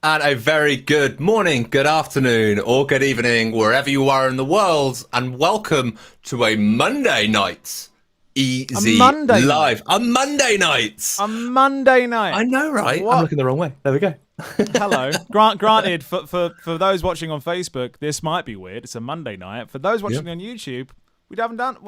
And a very good morning, good afternoon, or good evening, wherever you are in the world, and welcome to a Monday night Easy Live. A Monday night! A Monday night! I know, right? What? I'm looking the wrong way. There we go. Hello. Granted, for those watching on Facebook, this might be weird. It's a Monday night. For those watching on YouTube, we haven't done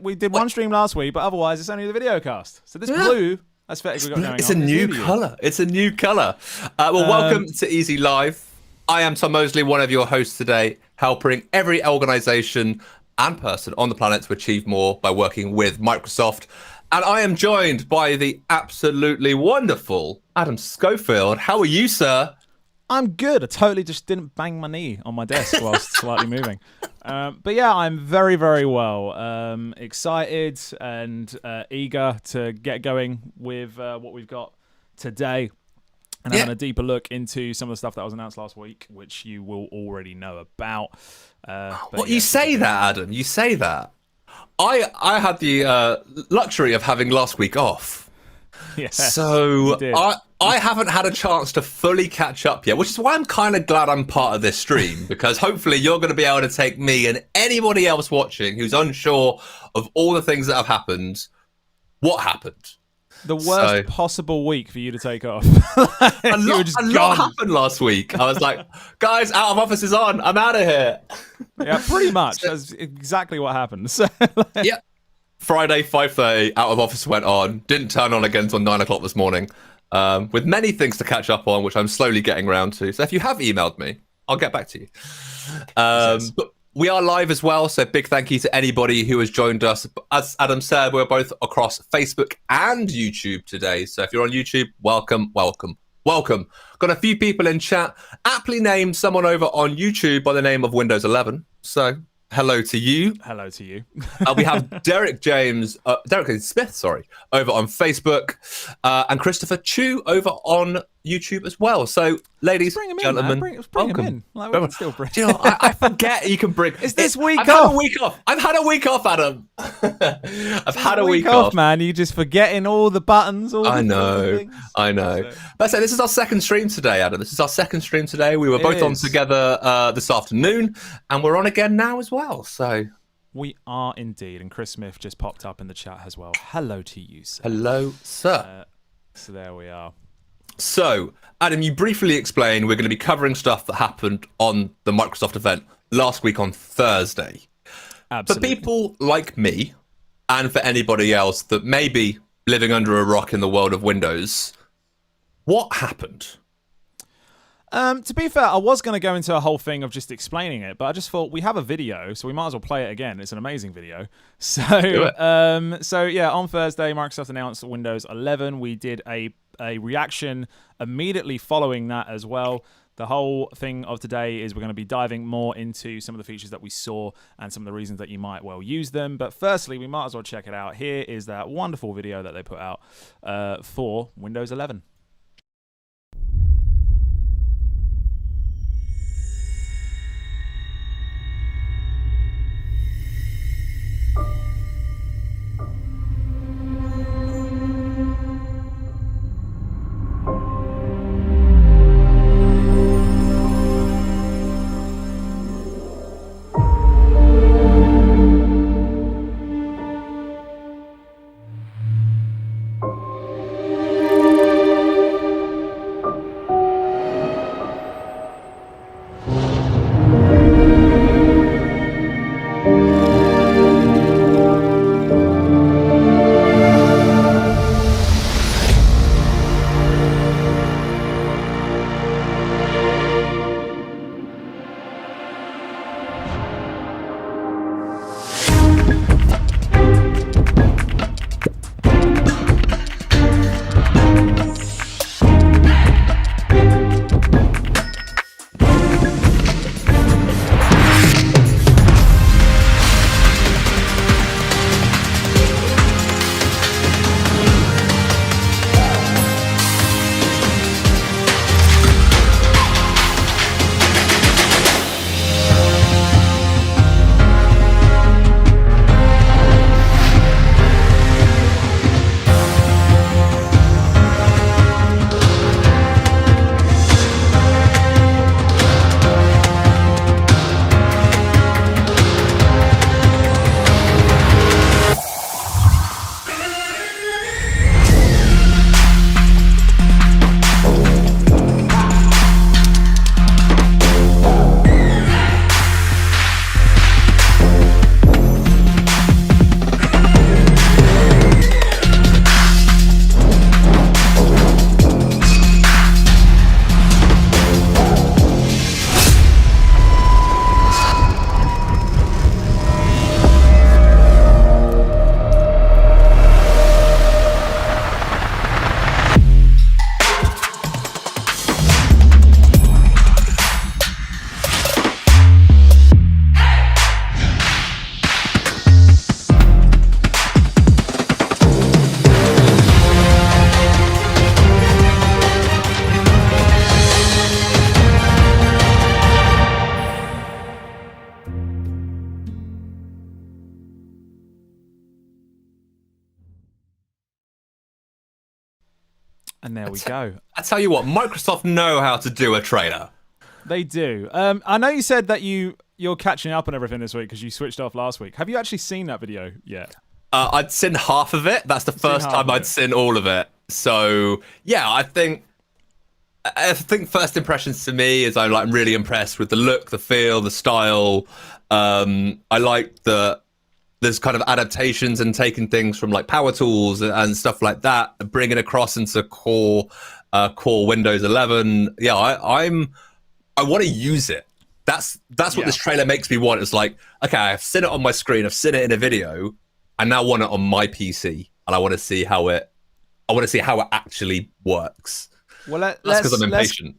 we did one stream last week, but otherwise it's only the video cast. So this blue aesthetic we got going on. It's a new colour. It's a new colour. Welcome to Easy Live. I am Tom Mosley, one of your hosts today, helping every organisation and person on the planet to achieve more by working with Microsoft. And I am joined by the absolutely wonderful Adam Schofield. How are you, sir? I'm good. I totally just didn't bang my knee on my desk whilst slightly moving. But yeah, I'm very, very well. Excited and eager to get going with what we've got today. And having a deeper look into some of the stuff that was announced last week, which you will already know about. You say that, Adam. You say that. I had the luxury of having last week off. Yes, so I haven't had a chance to fully catch up yet, which is why I'm kind of glad I'm part of this stream, because hopefully you're going to be able to take me and anybody else watching who's unsure of all the things that have happened, what happened. The worst possible week for you to take off. a lot happened last week. I was like, guys, out of office is on. I'm out of here. Yeah, pretty much. That's exactly what happened. So, yeah. Friday, 5:30, out of office went on. Didn't turn on again until 9 o'clock this morning. With many things to catch up on, which I'm slowly getting around to. So if you have emailed me, I'll get back to you. But we are live as well, so big thank you to anybody who has joined us. As Adam said, we're both across Facebook and YouTube today. So if you're on YouTube, welcome, welcome, welcome. Got a few people in chat, aptly named someone over on YouTube by the name of Windows 11. So hello to you. Hello to you. We have Directx Smith, over on Facebook, and Christopher Chu over on YouTube as well. So, ladies, gentlemen, bring welcome. him in. Like, we can still bring. Do you know, I forget you can bring. Is this week I've off? had a week off. I've had a week off, Adam. I've had a week off, man. You just forgetting all the buttons. I know. But so this is our second stream today, Adam. This is our second stream today. We were both on together this afternoon, and we're on again now as well. So we are indeed. And Chris Smith just popped up in the chat as well. Hello to you, sir. Hello, sir. So there we are. So, Adam, you briefly explained we're going to be covering stuff that happened on the Microsoft event last week on Thursday. Absolutely. For people like me, and for anybody else that may be living under a rock in the world of Windows, what happened? To be fair, I was going to go into a whole thing of just explaining it, but I just thought we have a video, so we might as well play it again. It's an amazing video. So yeah, on Thursday, Microsoft announced Windows 11. We did a reaction immediately following that as well. The whole thing of today is we're going to be diving more into some of the features that we saw and some of the reasons that you might well use them. But firstly, we might as well check it out. Here is that wonderful video that they put out for Windows 11. And there we go. I tell you what, Microsoft know how to do a trailer. They do. I know you said that you're catching up on everything this week because you switched off last week. Have you actually seen that video yet? I'd seen half of it. That's the first time I'd seen all of it. So yeah, I think first impressions to me is I'm really impressed with the look, the feel, the style. I like there's kind of adaptations and taking things from like power tools and stuff like that, bringing across into core Windows 11. Yeah, I want to use it. That's what this trailer makes me want. It's like, okay, I've seen it on my screen, I've seen it in a video, I now want it on my PC, and I want to see how it actually works. Well, that's because I'm impatient.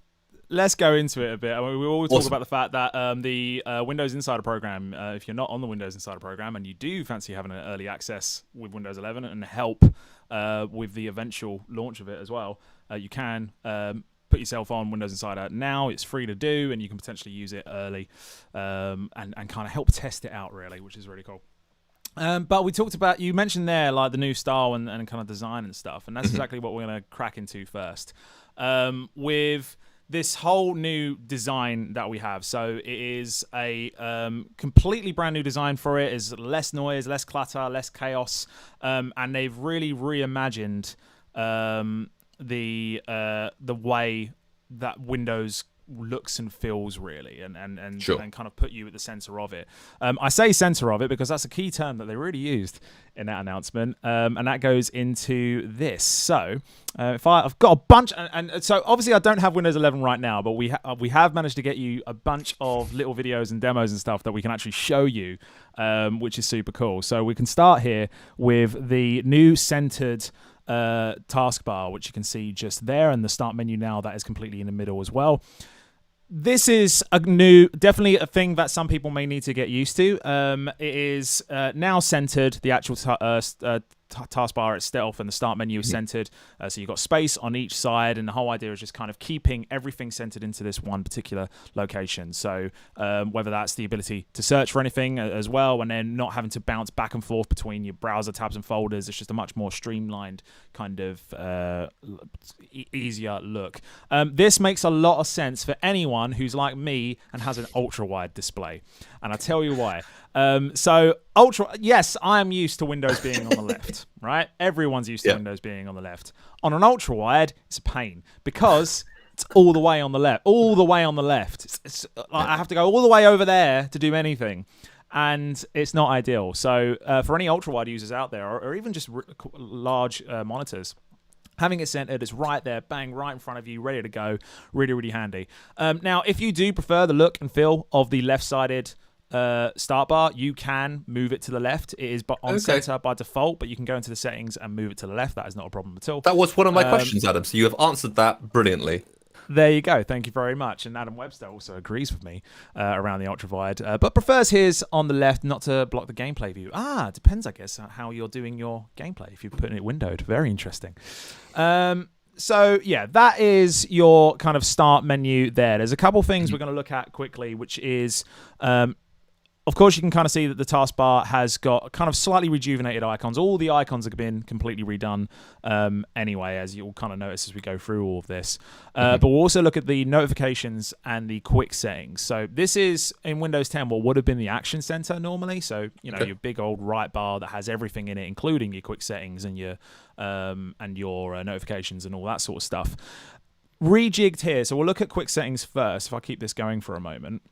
Let's go into it a bit. I mean, we all talk about the fact that the Windows Insider program, if you're not on the Windows Insider program and you do fancy having an early access with Windows 11 and help with the eventual launch of it as well, you can put yourself on Windows Insider now. It's free to do, and you can potentially use it early and kind of help test it out, really, which is really cool. But we talked about, you mentioned there, like the new style and kind of design and stuff, and that's exactly what we're going to crack into first. With this whole new design that we have. So it is a completely brand new design for it. Is less noise, less clutter, less chaos, and they've really reimagined the way that Windows looks and feels, really, and kind of put you at the center of it. I say center of it because that's a key term that they really used in that announcement, and that goes into this. So if I've got a bunch, and so obviously I don't have Windows 11 right now, but we have managed to get you a bunch of little videos and demos and stuff that we can actually show you, which is super cool. So we can start here with the new centered taskbar, which you can see just there, and the start menu now that is completely in the middle as well. This is definitely a thing that some people may need to get used to. It is now centered, the actual taskbar itself, and the start menu is centered. So you've got space on each side, and the whole idea is just kind of keeping everything centered into this one particular location. So whether that's the ability to search for anything as well, and then not having to bounce back and forth between your browser tabs and folders, it's just a much more streamlined kind of easier look. This makes a lot of sense for anyone who's like me and has an ultra-wide display. And I'll tell you why. Yes, I am used to Windows being on the left, right? Everyone's used to Windows being on the left. On an ultra-wide, it's a pain because it's all the way on the left. I have to go all the way over there to do anything. And it's not ideal. So for any ultra-wide users out there, or even just large monitors, having it centered, it's right there, bang, right in front of you, ready to go. Really, really handy. Now, if you do prefer the look and feel of the left-sided start bar, you can move it to the left. It is on center by default, but you can go into the settings and move it to the left. That is not a problem at all. That was one of my questions, Adam, so you have answered that brilliantly. There you go. Thank you very much. And Adam Webster also agrees with me around the ultra-wide, but prefers his on the left, not to block the gameplay view. Depends, I guess, on how you're doing your gameplay. If you're putting it windowed. Very interesting. So, yeah, that is your kind of start menu there. There's a couple things we're going to look at quickly, which is... of course, you can kind of see that the taskbar has got kind of slightly rejuvenated icons. All the icons have been completely redone anyway, as you'll kind of notice as we go through all of this. But we'll also look at the notifications and the quick settings. So this is, in Windows 10, what would have been the Action Center normally. So, you know, your big old right bar that has everything in it, including your quick settings and your notifications and all that sort of stuff. Rejigged here. So we'll look at quick settings first, if I keep this going for a moment.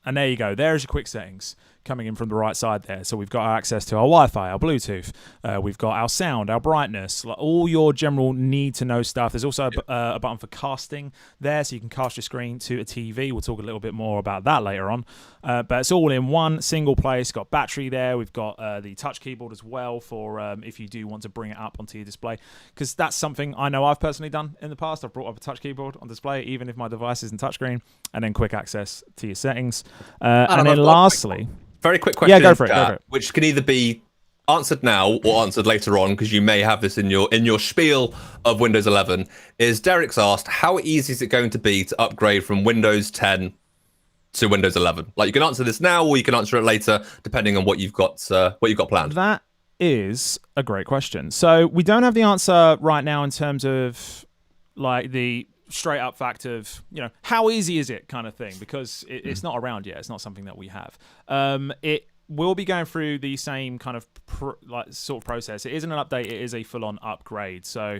And there you go. There's your quick settings coming in from the right side there. So we've got our access to our Wi-Fi, our Bluetooth. We've got our sound, our brightness, like all your general need-to-know stuff. There's also a button for casting there, so you can cast your screen to a TV. We'll talk a little bit more about that later on. But it's all in one single place. Got battery there. We've got the touch keyboard as well for if you do want to bring it up onto your display, because that's something I know I've personally done in the past. I've brought up a touch keyboard on display, even if my device isn't touchscreen, and then quick access to your settings. And then lastly... Very quick question. Yeah, go for it. Which can either be answered now or answered later on, because you may have this in your spiel of Windows 11. Is Derek's asked, how easy is it going to be to upgrade from Windows 10 to Windows 11? Like, you can answer this now, or you can answer it later, depending on what you've got planned. is a great question. So we don't have the answer right now in terms of like the straight up fact of, how easy is it kind of thing, because it's not around yet. It's not something that we have. It will be going through the same kind of sort of process. It isn't an update. It is a full-on upgrade. So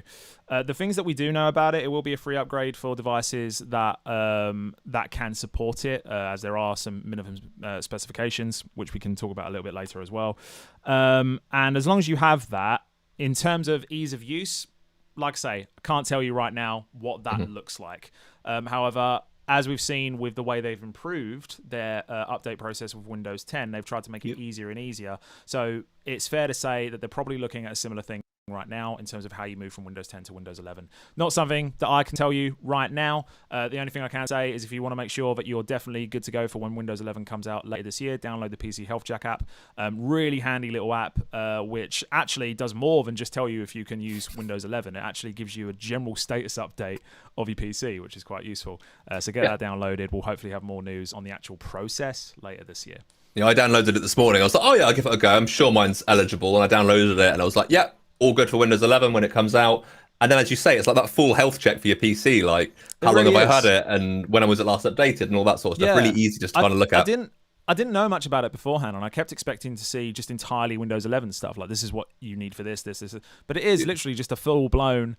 the things that we do know about it, it will be a free upgrade for devices that that can support it, as there are some minimum specifications, which we can talk about a little bit later as well. And as long as you have that, in terms of ease of use, like I say, I can't tell you right now what that looks like. However, as we've seen with the way they've improved their update process with Windows 10, they've tried to make it easier and easier. So it's fair to say that they're probably looking at a similar thing right now in terms of how you move from Windows 10 to Windows 11. Not something that I can tell you right now. The only thing I can say is if you want to make sure that you're definitely good to go for when Windows 11 comes out later this year, download the PC Health Check app. Really handy little app, which actually does more than just tell you if you can use Windows 11. It actually gives you a general status update of your PC, which is quite useful. So get that downloaded. We'll hopefully have more news on the actual process later this year. Yeah, I downloaded it this morning. I was like, oh yeah, I'll give it a go. I'm sure mine's eligible. And I downloaded it and I was like, yeah, all good for Windows 11 when it comes out. And then, as you say, it's like that full health check for your PC. Like, how long have I had it, and when was it last updated, and all that sort of stuff. Really easy just to kind of look at. I didn't know much about it beforehand, and I kept expecting to see just entirely Windows 11 stuff. Like, this is what you need for this. But it is literally just a full-blown,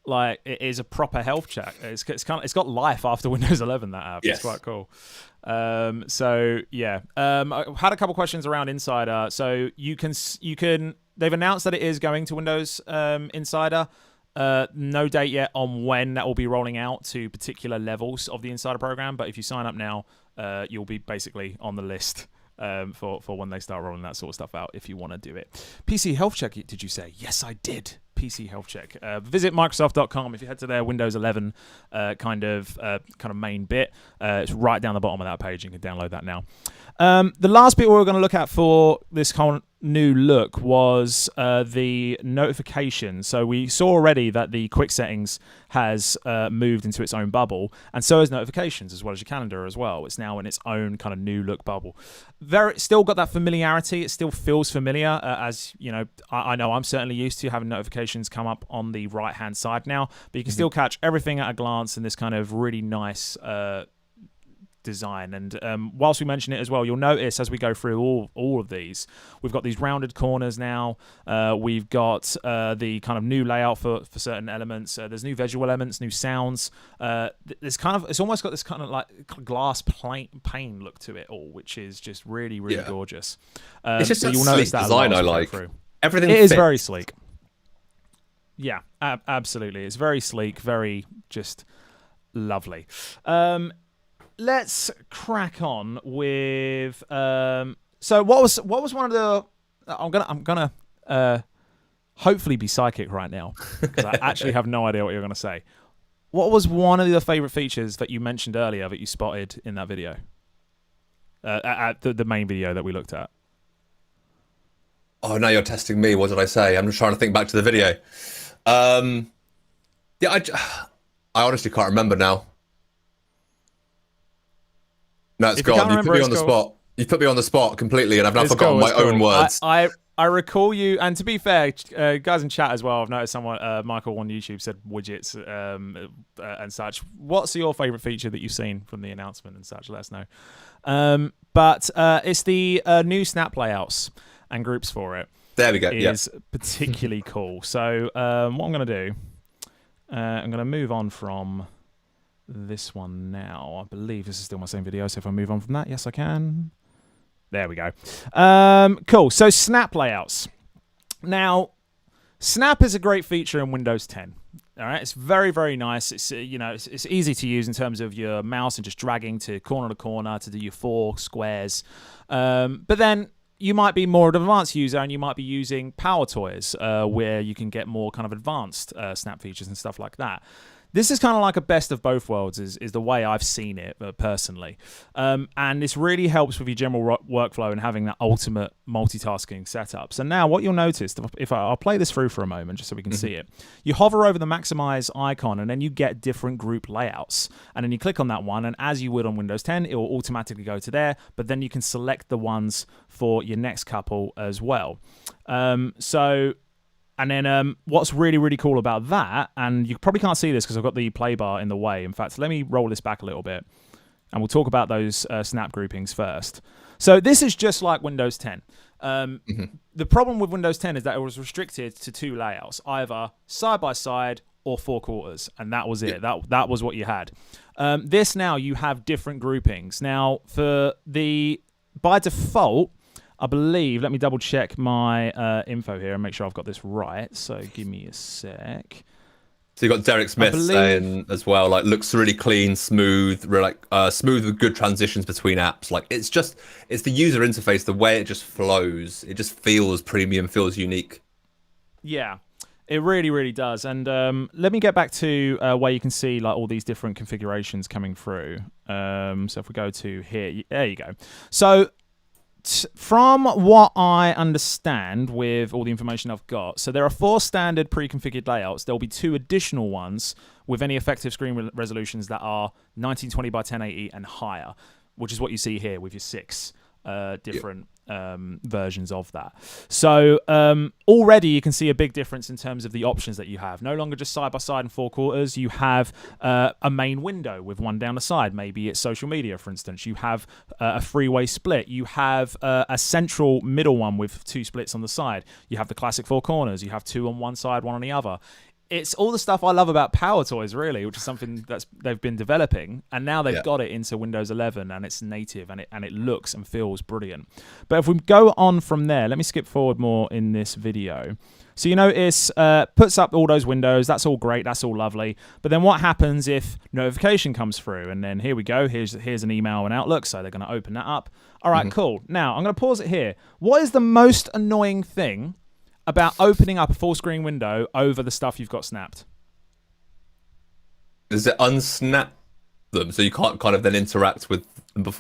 like, it is a proper health check. It's got life after Windows 11, that app. Yes. It's quite cool. I had a couple questions around Insider. So you can. They've announced that it is going to Windows Insider. No date yet on when that will be rolling out to particular levels of the Insider program. But if you sign up now, you'll be basically on the list for when they start rolling that sort of stuff out, if you want to do it. PC Health Check, did you say? Yes, I did. PC Health Check. Visit Microsoft.com. If you head to their Windows 11 kind of main bit, it's right down the bottom of that page. You can download that now. The last bit we were going to look at for this new look was the notifications. So we saw already that the quick settings has moved into its own bubble, and so has notifications, as well as your calendar as well. It's now in its own kind of new look bubble. Still got that familiarity. It still feels familiar, as you know. I know I'm certainly used to having notifications come up on the right hand side now, but you can still catch everything at a glance in this kind of really nice design. And whilst we mention it as well, you'll notice as we go through all of these, we've got these rounded corners now. We've got the kind of new layout for certain elements. There's new visual elements, new sounds. It's almost got this kind of like glass pane look to it all, which is just really gorgeous. It's just so you'll sleek notice that design I like. Everything is fits. very sleek. Yeah, absolutely. It's very sleek, very just lovely. Let's crack on with. So what was one of the? I'm gonna hopefully be psychic right now, because I actually have no idea what you're gonna say. What was one of the favorite features that you mentioned earlier that you spotted in that video? At the main video that we looked at. Oh, now you're testing me. What did I say? I'm just trying to think back to the video. I honestly can't remember now. No, it's gone. You put me on the spot. You put me on the spot completely, and I've now forgotten my own words. I recall you, and to be fair, guys in chat as well, I've noticed someone, Michael on YouTube said widgets and such. What's your favourite feature that you've seen from the announcement and such? Let us know. But it's the new snap layouts and groups for it. There we go. Is particularly cool. So what I'm going to do, I'm going to move on from this one now. I believe this is still my same video, so if I move on from that, yes I can. There we go. Cool. So snap layouts. Now, snap is a great feature in Windows 10. All right, it's very, very nice. It's it's easy to use in terms of your mouse and just dragging to corner to do your 4 squares. But then you might be more of an advanced user, and you might be using Power Toys, where you can get more kind of advanced snap features and stuff like that. This is kind of like a best of both worlds, is the way I've seen it personally. And this really helps with your general workflow and having that ultimate multitasking setup. So now what you'll notice, I'll play this through for a moment just so we can see it. You hover over the maximize icon, and then you get different group layouts. And then you click on that one, and as you would on Windows 10, it will automatically go to there. But then you can select the ones for your next couple as well. And then what's really, really cool about that, and you probably can't see this because I've got the play bar in the way. In fact, let me roll this back a little bit, and we'll talk about those snap groupings first. So this is just like Windows 10. The problem with Windows 10 is that it was restricted to 2 layouts, either side-by-side or 4 quarters, and that was it. That was what you had. This now, you have different groupings. Now, by default, I believe, let me double check my info here and make sure I've got this right. So give me a sec. So you've got Derek Smith saying as well, like, looks really clean, smooth, smooth with good transitions between apps. Like, it's the user interface, the way it just flows. It just feels premium, feels unique. Yeah, it really, really does. And let me get back to where you can see like all these different configurations coming through. So if we go to here, there you go. So from what I understand with all the information I've got, so there are 4 standard pre-configured layouts. There'll be 2 additional ones with any effective screen resolutions that are 1920 by 1080 and higher, which is what you see here with your 6 different versions of that. So already you can see a big difference in terms of the options that you have. No longer just side by side and 4 quarters. You have a main window with one down the side. Maybe it's social media, for instance. You have a freeway split. You have a central middle one with 2 splits on the side. You have the classic 4 corners. You have 2 on one side, 1 on the other. It's all the stuff I love about Power Toys, really, which is something they've been developing, and now they've got it into Windows 11, and it's native, and it looks and feels brilliant. But if we go on from there, let me skip forward more in this video. So you notice puts up all those windows. That's all great. That's all lovely. But then what happens if notification comes through? And then here we go. Here's an email and Outlook. So they're going to open that up. All right, cool. Now I'm going to pause it here. What is the most annoying thing about opening up a full screen window over the stuff you've got snapped? Does it unsnap them so you can't kind of then interact with them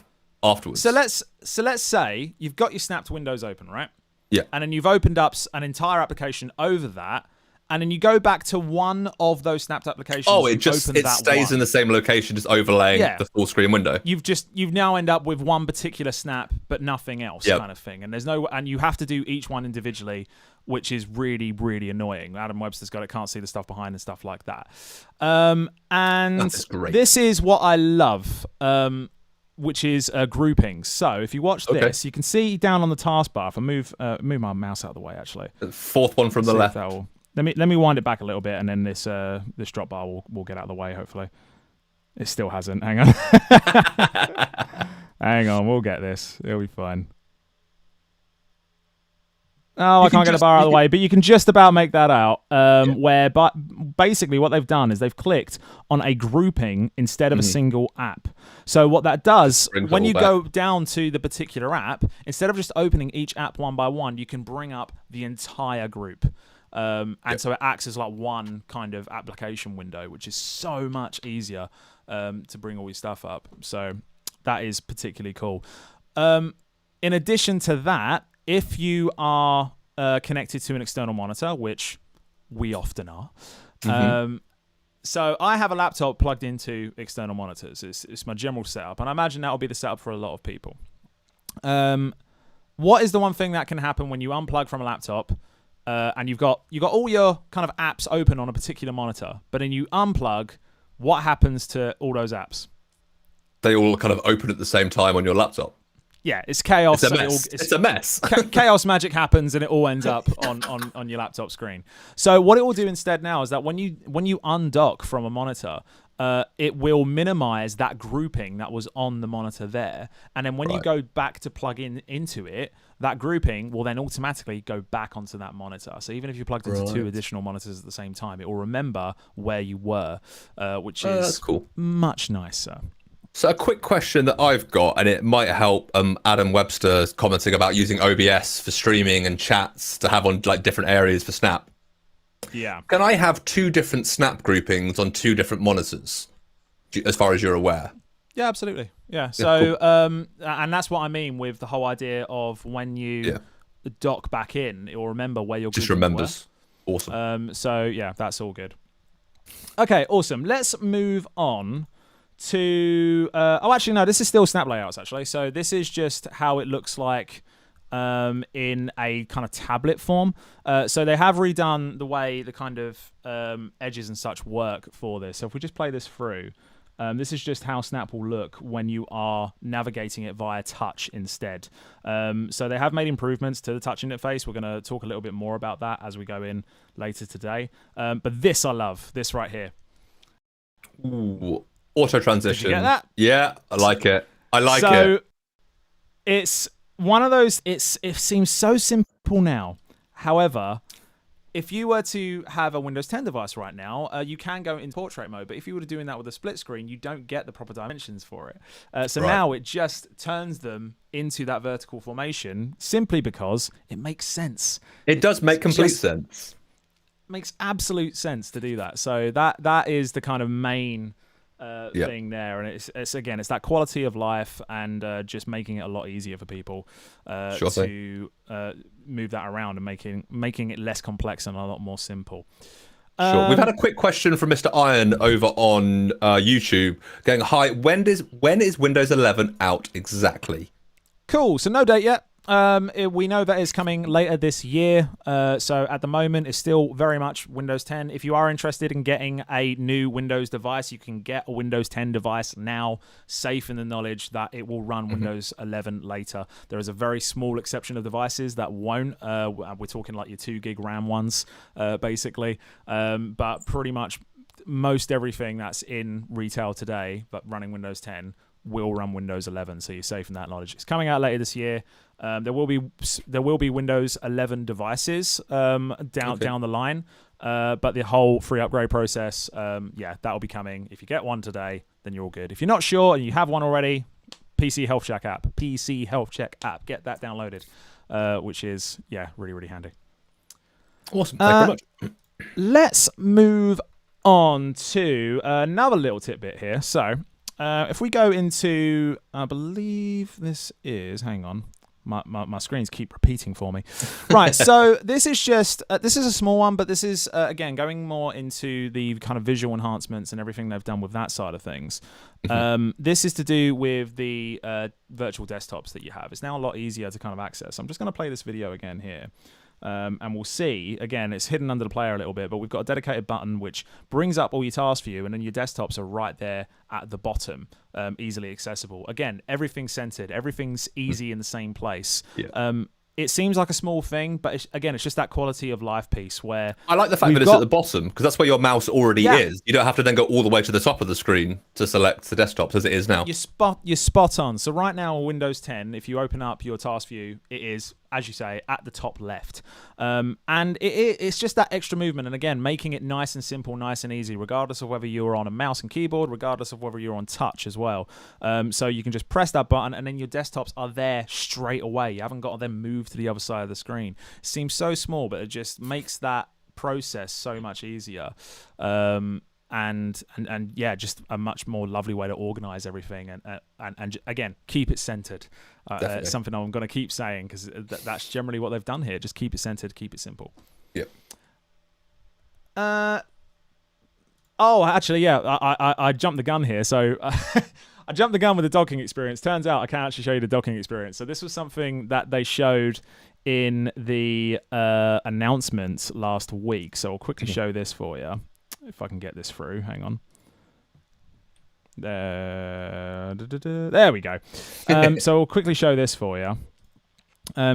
afterwards? So let's say you've got your snapped windows open, right? Yeah. And then you've opened up an entire application over that, and then you go back to one of those snapped applications. Oh, it stays in the same location, just overlaying the full screen window. You've now end up with one particular snap, but nothing else, kind of thing. And and you have to do each one individually, which is really, really annoying. Adam Webster's got it, can't see the stuff behind and stuff like that. And this is what I love, which is groupings. So if you watch this, you can see down on the taskbar. If I move my mouse out of the way, actually. The 4th one from the left. Let me wind it back a little bit, and then this drop bar will get out of the way, hopefully. It still hasn't. Hang on. Hang on, we'll get this. It'll be fine. Oh, I can't get the bar out of the way, but you can just about make that out. But basically what they've done is they've clicked on a grouping instead of a single app. So what that does, when you go down to the particular app, instead of just opening each app one by one, you can bring up the entire group. So it acts as like one kind of application window, which is so much easier to bring all your stuff up. So that is particularly cool. In addition to that, if you are connected to an external monitor, which we often are, so I have a laptop plugged into external monitors. It's my general setup, and I imagine that will be the setup for a lot of people. What is the one thing that can happen when you unplug from a laptop and you've got all your kind of apps open on a particular monitor, but then you unplug? What happens to all those apps? They all kind of open at the same time on your laptop. Yeah, it's chaos. It's a mess. Chaos magic happens, and it all ends up on your laptop screen. So what it will do instead now is that when you undock from a monitor, it will minimize that grouping that was on the monitor there, and then when you go back to plug into it, that grouping will then automatically go back onto that monitor. So even if you plugged into 2 additional monitors at the same time, it will remember where you were, which is that's cool. Much nicer. So a quick question that I've got, and it might help Adam Webster commenting about using OBS for streaming and chats to have on like different areas for Snap. Yeah. Can I have 2 different Snap groupings on 2 different monitors, as far as you're aware? Yeah, absolutely. Yeah. So, cool. And that's what I mean with the whole idea of when you dock back in, it will remember where your just remembers. Were. Awesome. So yeah, that's all good. Okay, awesome. Let's move on to actually no, this is still snap layouts actually. So this is just how it looks like in a kind of tablet form. So they have redone the way the kind of edges and such work for this. So if we just play this through, this is just how Snap will look when you are navigating it via touch instead. So they have made improvements to the touch interface. We're going to talk a little bit more about that as we go in later today. But this I love, this right here. Ooh, auto transition. Did you get that? Yeah, I like it. I like it. So it's one of those, it seems so simple now. However, if you were to have a Windows 10 device right now, you can go into portrait mode. But if you were doing that with a split screen, you don't get the proper dimensions for it. So now it just turns them into that vertical formation simply because it makes sense. It does make complete sense. Makes absolute sense to do that. So that is the kind of main thing there, and it's again, it's that quality of life and just making it a lot easier for people to move that around and making it less complex and a lot more simple. Sure. We've had a quick question from Mr. Iron over on YouTube going, hi, when is Windows 11 out exactly? Cool. So no date yet. We know that is coming later this year. So at the moment, it's still very much Windows 10. If you are interested in getting a new Windows device, you can get a Windows 10 device now, safe in the knowledge that it will run Windows 11 later. There is a very small exception of devices that won't. We're talking like your 2 gig RAM ones, basically. But pretty much most everything that's in retail today, but running Windows 10, will run Windows 11, so you're safe in that knowledge. It's coming out later this year. There will be Windows 11 devices down the line, but the whole free upgrade process, that'll be coming. If you get one today, then you're all good. If you're not sure and you have one already, PC Health Check app, get that downloaded, which is really, really handy. Awesome. Thank you very much. Let's move on to another little tidbit here. So if we go into, I believe this is, hang on, my screens keep repeating for me. Right, so this is just, this is a small one, but this is, again, going more into the kind of visual enhancements and everything they've done with that side of things. This is to do with the virtual desktops that you have. It's now a lot easier to kind of access. I'm just going to play this video again here. And we'll see, again, it's hidden under the player a little bit, but we've got a dedicated button which brings up all your tasks for you, and then your desktops are right there at the bottom, easily accessible. Again, everything's centered, everything's easy in the same place. It seems like a small thing, but it's just that quality of life piece where I like the fact that it's at the bottom, because that's where your mouse already is. You don't have to then go all the way to the top of the screen to select the desktops as it is now. You're spot on. So right now on Windows 10, if you open up your task view, it is, as you say, at the top left. And it's just that extra movement. And again, making it nice and simple, nice and easy, regardless of whether you're on a mouse and keyboard, regardless of whether you're on touch as well. So you can just press that button and then your desktops are there straight away. You haven't got to then move to the other side of the screen. It seems so small, but it just makes that process so much easier. And just a much more lovely way to organize everything and again, keep it centered. Something I'm going to keep saying, because that's generally what they've done here. Just keep it centered, keep it simple. I jumped the gun here. So I jumped the gun with the docking experience. Turns out I can actually show you the docking experience. So this was something that they showed in the announcements last week. So I'll quickly show this for you. If I can get this through, hang on. There we go. So I'll quickly show this for you.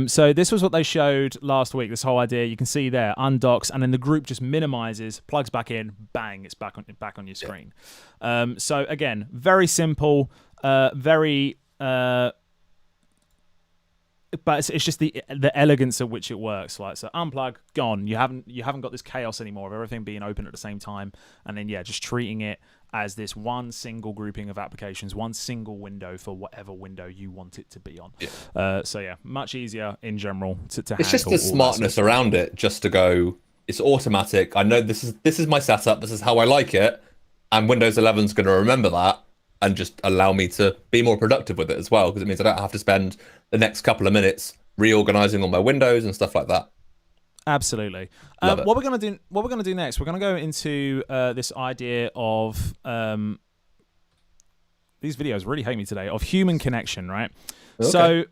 So this was what they showed last week, this whole idea. You can see there, undocks, and then the group just minimizes, plugs back in, bang, it's back on your screen. So again, very simple, but it's just the elegance at which it works. Like, so unplug, gone. You haven't got this chaos anymore of everything being open at the same time, and then just treating it as this one single grouping of applications, one single window for whatever window you want it to be on. Much easier in general to it's just the smartness around it, just to go, it's automatic. I know this is my setup, this is how I like it, and Windows 11 is going to remember that and just allow me to be more productive with it as well, because it means I don't have to spend the next couple of minutes reorganizing all my windows and stuff like that. Absolutely. What we're gonna do next? We're gonna go into this idea of these videos really hate me today, of human connection, right? Okay. So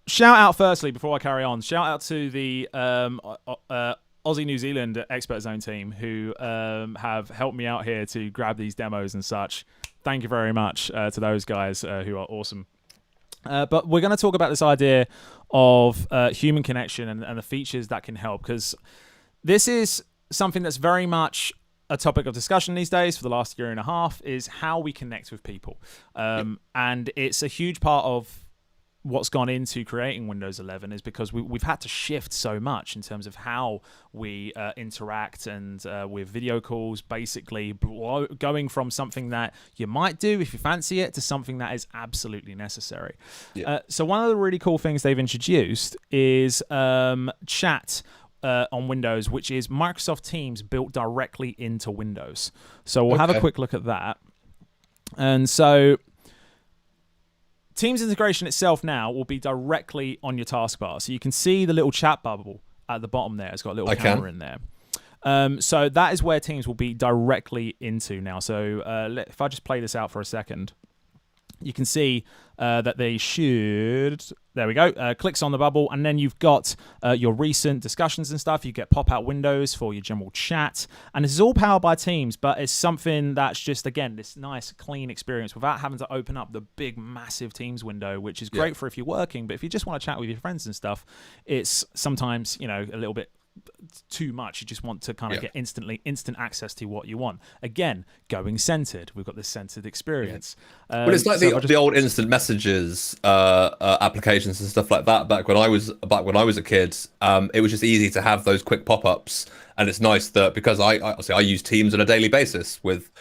shout out firstly before I carry on. Shout out to the Aussie New Zealand Expert Zone team who have helped me out here to grab these demos and such. Thank you very much to those guys who are awesome. But we're going to talk about this idea of human connection and the features that can help, because this is something that's very much a topic of discussion these days for the last year and a half, is how we connect with people. And it's a huge part of what's gone into creating Windows 11, is because we've had to shift so much in terms of how we interact and with video calls, basically going from something that you might do if you fancy it to something that is absolutely necessary. So one of the really cool things they've introduced is chat on Windows, which is Microsoft Teams built directly into Windows. So we'll have a quick look at that. And so Teams integration itself now will be directly on your taskbar. So you can see the little chat bubble at the bottom there. It's got a little camera in there. So that is where Teams will be directly into now. So if I just play this out for a second, you can see that they should... There we go. Clicks on the bubble, and then you've got your recent discussions and stuff. You get pop-out windows for your general chat, and this is all powered by Teams, but it's something that's just, again, this nice, clean experience without having to open up the big, massive Teams window, which is great for if you're working, but if you just want to chat with your friends and stuff, it's sometimes, a little bit too much. You just want to kind of get instant access to what you want. Again, going centered. We've got this centered experience. Well, it's like the old instant messages applications and stuff like that. Back when I was a kid, it was just easy to have those quick pop-ups, and it's nice that because I use Teams on a daily basis with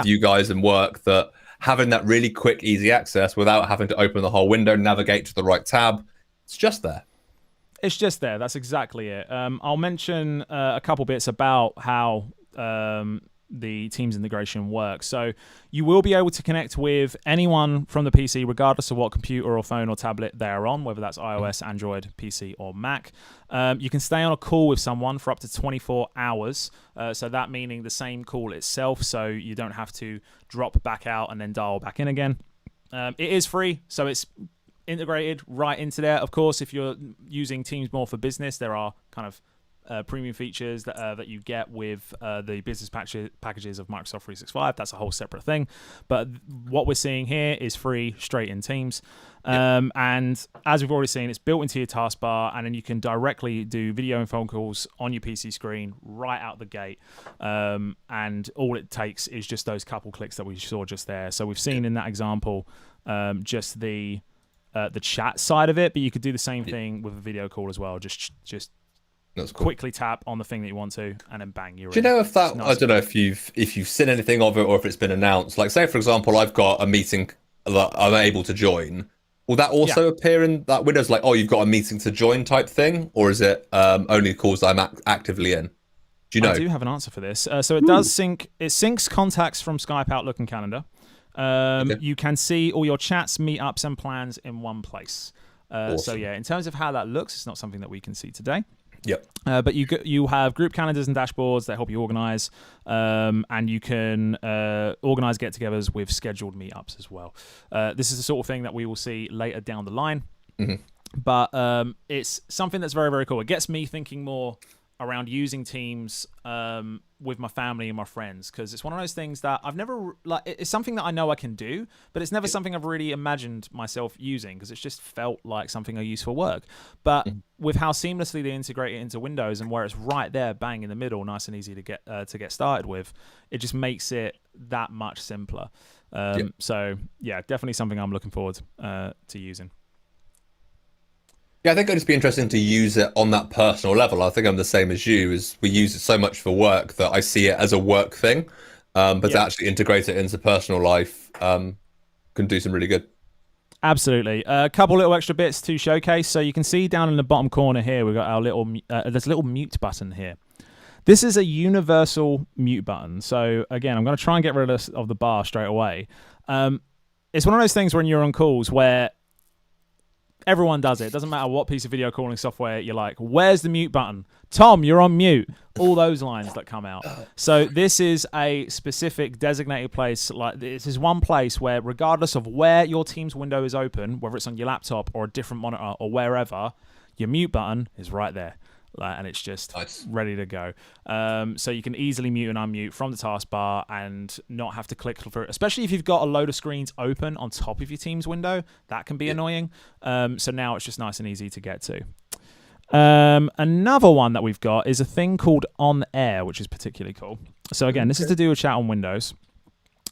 you guys and work, that having that really quick, easy access without having to open the whole window, navigate to the right tab, it's just there. It's just there. That's exactly it. I'll mention a couple bits about how the Teams integration works. So you will be able to connect with anyone from the PC, regardless of what computer or phone or tablet they're on, whether that's iOS, Android, PC, or Mac. You can stay on a call with someone for up to 24 hours. So that meaning the same call itself, so you don't have to drop back out and then dial back in again. It is free, so it's integrated right into there. Of course, if you're using Teams more for business, there are kind of premium features that you get with the business packages of Microsoft 365. That's a whole separate thing. But what we're seeing here is free, straight in Teams. And as we've already seen, it's built into your taskbar, and then you can directly do video and phone calls on your PC screen right out the gate. And all it takes is just those couple clicks that we saw just there. So we've seen in that example just the chat side of it, but you could do the same thing with a video call as well. Just That's cool. Quickly tap on the thing that you want to, and then bang, you're in. Do you know if that? Nice. I don't know if you've seen anything of it or if it's been announced. Like, say for example, I've got a meeting that I'm able to join. Will that also appear in that Windows? Like, oh, you've got a meeting to join type thing, or is it only calls that I'm actively in? Do you know? I do have an answer for this. So it does sync. It syncs contacts from Skype, Outlook, and Calendar. You can see all your chats, meetups, and plans in one place. Awesome. So yeah, in terms of how that looks, it's not something that we can see today. Yep. But you have group calendars and dashboards that help you organize, and you can organize get-togethers with scheduled meetups as well. This is the sort of thing that we will see later down the line. Mm-hmm. But it's something that's very, very cool. It gets me thinking more around using Teams with my family and my friends, because it's one of those things that I've never, like, it's something that I know I can do, but it's never something I've really imagined myself using, because it's just felt like something I use for work. But with how seamlessly they integrate it into Windows and where it's right there, bang in the middle, nice and easy to get started with, it just makes it that much simpler. So yeah, definitely something I'm looking forward to using. Yeah, I think it'd just be interesting to use it on that personal level. I think I'm the same as you, is we use it so much for work that I see it as a work thing, but to actually integrate it into personal life can do some really good. Absolutely. A couple little extra bits to showcase. So you can see down in the bottom corner here, we've got our there's a little mute button here. This is a universal mute button. So again, I'm going to try and get rid of the bar straight away. It's one of those things when you're on calls where Everyone does it. Doesn't matter what piece of video calling software you're like. Where's the mute button? Tom, you're on mute. All those lines that come out. So this is a specific designated place. Like this is one place where, regardless of where your Teams window is open, whether it's on your laptop or a different monitor or wherever, your mute button is right there. And it's just ready to go. So you can easily mute and unmute from the taskbar and not have to click through it. Especially if you've got a load of screens open on top of your Teams window, that can be annoying. So now it's just nice and easy to get to. Another one that we've got is a thing called On Air, which is particularly cool. So again, this is to do with chat on Windows.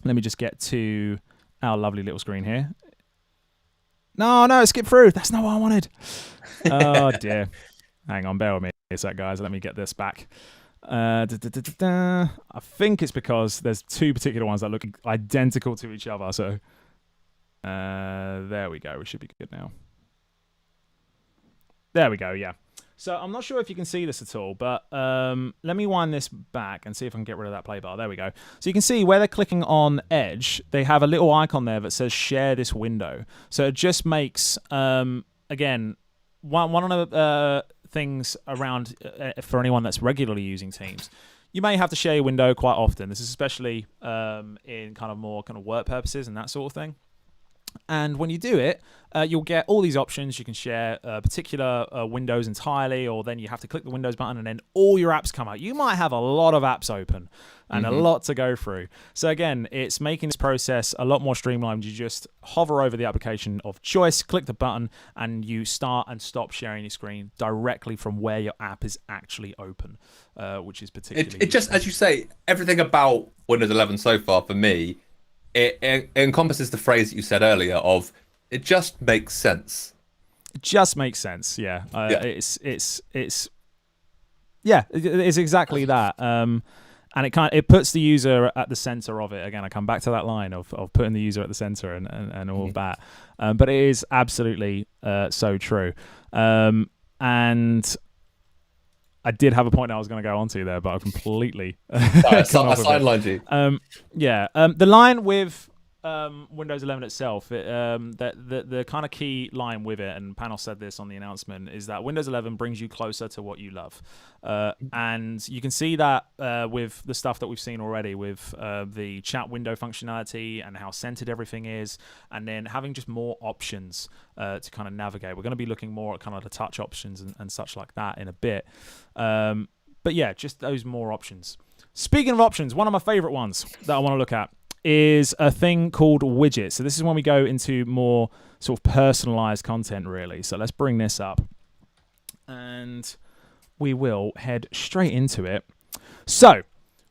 Let me just get to our lovely little screen here. No, skip through. That's not what I wanted. Oh, dear. Hang on, bear with me a sec, guys. Let me get this back. I think it's because there's two particular ones that look identical to each other. So there we go. We should be good now. There we go, yeah. So I'm not sure if you can see this at all, but let me wind this back and see if I can get rid of that play bar. There we go. So you can see where they're clicking on Edge, they have a little icon there that says share this window. So it just makes, again, one of the things around for anyone that's regularly using Teams, you may have to share your window quite often. This is especially in kind of more kind of work purposes and that sort of thing. And when you do it, you'll get all these options. You can share particular windows entirely, or then you have to click the Windows button and then all your apps come out. You might have a lot of apps open and a lot to go through. So again, it's making this process a lot more streamlined. You just hover over the application of choice, click the button, and you start and stop sharing your screen directly from where your app is actually open, which is particularly It just, as you say, everything about Windows 11 so far for me, it encompasses the phrase that you said earlier of it just makes sense. It just makes sense, yeah. It's exactly that. And it puts the user at the center of it. Again, I come back to that line of putting the user at the center and all of that. But it is absolutely so true. And I did have a point I was going to go on to there, but I completely I sidelined you. The line with Windows 11 itself, the kind of key line with it, and Panos said this on the announcement, is that Windows 11 brings you closer to what you love. And you can see that with the stuff that we've seen already with the chat window functionality and how centered everything is, and then having just more options to kind of navigate. We're going to be looking more at kind of the touch options and such like that in a bit. But yeah, just those more options. Speaking of options, one of my favorite ones that I want to look at is a thing called Widgets. So this is when we go into more sort of personalized content, really. So let's bring this up and we will head straight into it. So,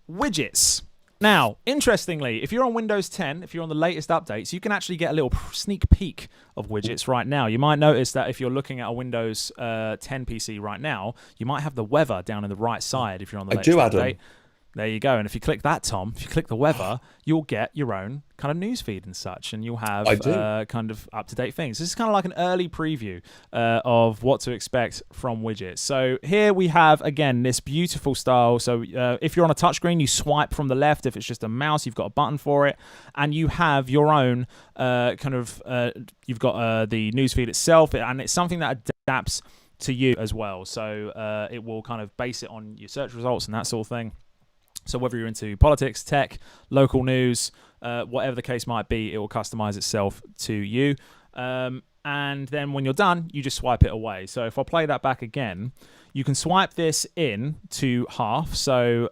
Widgets. Now, interestingly, if you're on Windows 10, if you're on the latest updates, you can actually get a little sneak peek of Widgets right now. You might notice that if you're looking at a Windows 10 PC right now, you might have the weather down in the right side if you're on the latest update. There you go. And if you click that, Tom, if you click the weather, you'll get your own kind of news feed and such, and you'll have kind of up-to-date things. This is kind of like an early preview of what to expect from Widgets. So here we have, again, this beautiful style. So if you're on a touchscreen, you swipe from the left. If it's just a mouse, you've got a button for it, and you have your own you've got the news feed itself, and it's something that adapts to you as well. So it will kind of base it on your search results and that sort of thing. So whether you're into politics, tech, local news, whatever the case might be, it will customize itself to you. And then when you're done, you just swipe it away. So if I play that back again, you can swipe this in to half. So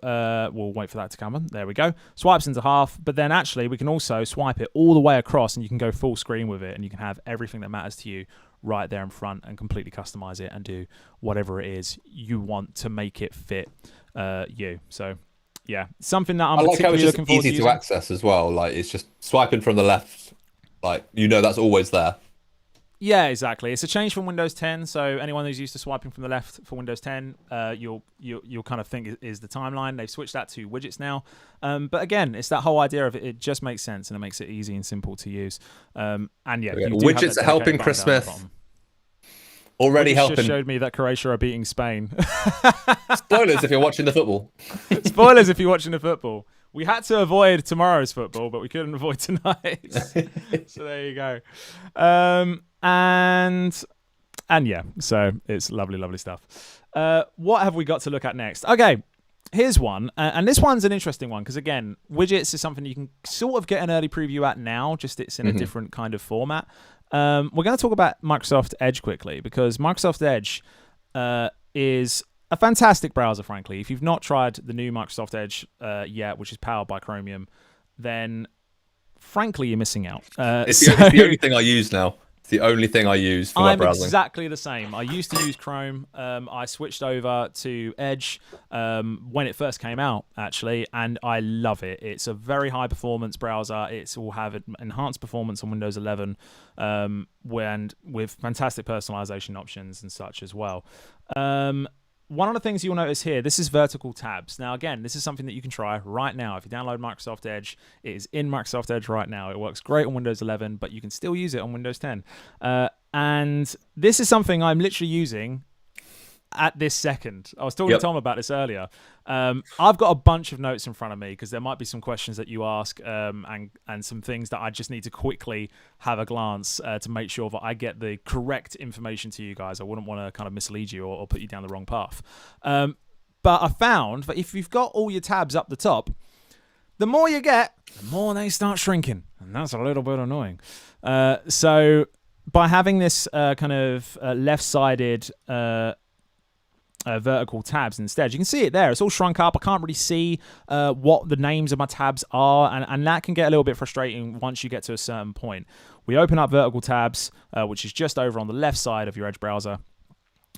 we'll wait for that to come on. There we go. Swipes into half. But then actually we can also swipe it all the way across and you can go full screen with it. And you can have everything that matters to you right there in front and completely customize it and do whatever it is you want to make it fit you. So yeah, something that I'm particularly looking forward to. Easy to access as well. Like it's just swiping from the left. Like that's always there. Yeah, exactly. It's a change from Windows 10. So anyone who's used to swiping from the left for Windows 10, you'll kind of think is the timeline. They've switched that to Widgets now. But again, it's that whole idea of it just makes sense and it makes it easy and simple to use. And yeah, Widgets are helping Chris Smith. Already helping. Just showed me that Croatia are beating Spain. Spoilers if you're watching the football. Spoilers if you're watching the football. We had to avoid tomorrow's football, but we couldn't avoid tonight's. So there you go. And And yeah, so it's lovely, lovely stuff. What have we got to look at next? Okay, here's one. And this one's an interesting one because, again, widgets is something you can sort of get an early preview at now, just it's in a different kind of format. We're going to talk about Microsoft Edge quickly because Microsoft Edge is a fantastic browser, frankly. If you've not tried the new Microsoft Edge yet, which is powered by Chromium, then frankly, you're missing out. It's the only thing I use now. It's the only thing I use for web browsing. I'm exactly the same. I used to use Chrome. I switched over to Edge when it first came out, actually, and I love it. It's a very high-performance browser. It will have enhanced performance on Windows 11 and with fantastic personalization options and such as well. One of the things you'll notice here, this is vertical tabs. Now, again, this is something that you can try right now. If you download Microsoft Edge, it is in Microsoft Edge right now. It works great on Windows 11, but you can still use it on Windows 10. And this is something I'm literally using at this second. I was talking to Tom about this earlier. I've got a bunch of notes in front of me because there might be some questions that you ask and some things that I just need to quickly have a glance to make sure that I get the correct information to you guys. I wouldn't want to kind of mislead you or put you down the wrong path. But I found that if you've got all your tabs up the top, the more you get, the more they start shrinking. And that's a little bit annoying. So by having this kind of left-sided vertical tabs instead, you can see it there. It's all shrunk up. I can't really see what the names of my tabs are, and that can get a little bit frustrating once you get to a certain point. We open up vertical tabs, which is just over on the left side of your Edge browser,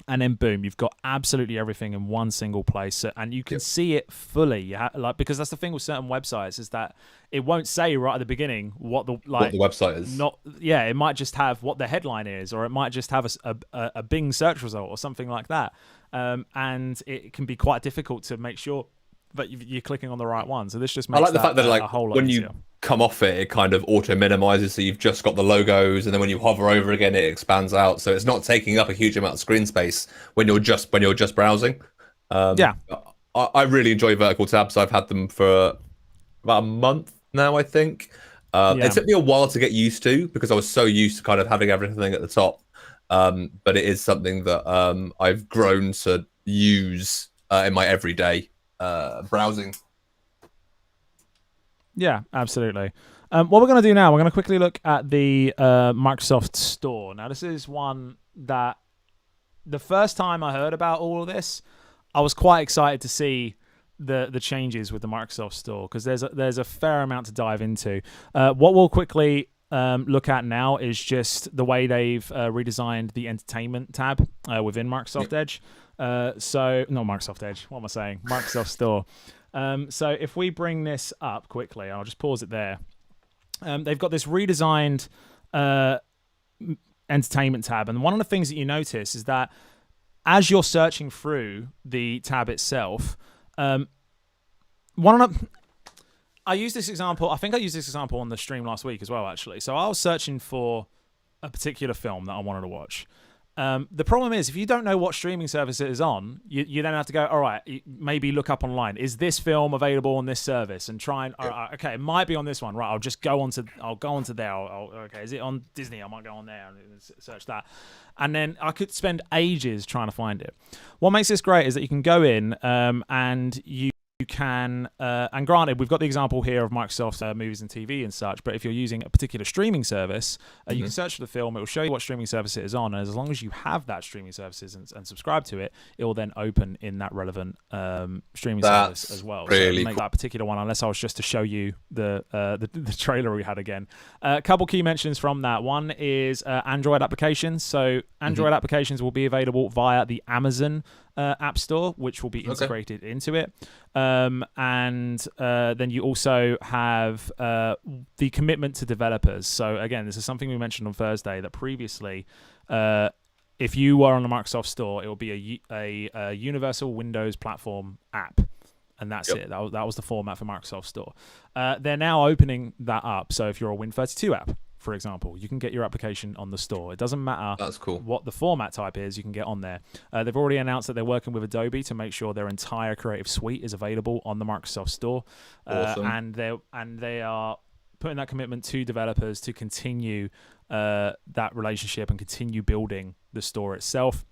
and then boom, you've got absolutely everything in one single place, and you can see it fully. Because that's the thing with certain websites is that it won't say right at the beginning what the website is. It might just have what the headline is, or it might just have a Bing search result or something like that. And it can be quite difficult to make sure that you're clicking on the right one. So this just makes the fact that a whole lot when easier. You come off it, it kind of auto minimizes, so you've just got the logos, and then when you hover over again, it expands out, so it's not taking up a huge amount of screen space when you're just browsing. I really enjoy vertical tabs. I've had them for about a month now, I think. It took me a while to get used to because I was so used to kind of having everything at the top. But it is something that I've grown to use in my everyday browsing. Yeah, absolutely. What we're going to do now, we're going to quickly look at the Microsoft Store. Now, this is one that the first time I heard about all of this, I was quite excited to see the changes with the Microsoft Store because there's a fair amount to dive into. What we'll quickly look at now is just the way they've redesigned the entertainment tab within Microsoft Edge. So not Microsoft Edge. What am I saying? Microsoft Store. So if we bring this up quickly, I'll just pause it there. They've got this redesigned entertainment tab, and one of the things that you notice is that as you're searching through the tab itself, I used this example. I think I used this example on the stream last week as well, actually. So I was searching for a particular film that I wanted to watch. The problem is, if you don't know what streaming service it is on, you then have to go, all right, maybe look up online. Is this film available on this service? And try and, all right, okay, it might be on this one. Right, I'll go onto there. Okay, is it on Disney? I might go on there and search that. And then I could spend ages trying to find it. What makes this great is that you can go in and you can, and granted, we've got the example here of Microsoft movies and TV and such, but if you're using a particular streaming service, you can search for the film, it will show you what streaming service it is on, and as long as you have that streaming services and subscribe to it, it will then open in that relevant streaming service as well. Really so make that particular one, unless I was just to show you the trailer we had again. A couple key mentions from that. One is Android applications. So Android applications will be available via the Amazon App Store, which will be integrated into it. And then you also have the commitment to developers. So again, this is something we mentioned on Thursday, that previously, if you were on the Microsoft Store, it will be a universal Windows platform app. And that's it. That was the format for Microsoft Store. They're now opening that up. So if you're a Win32 app, for example, you can get your application on the store. It doesn't matter what the format type is, you can get on there. They've already announced that they're working with Adobe to make sure their entire creative suite is available on the Microsoft Store. Awesome. And they are putting that commitment to developers to continue that relationship and continue building the store itself.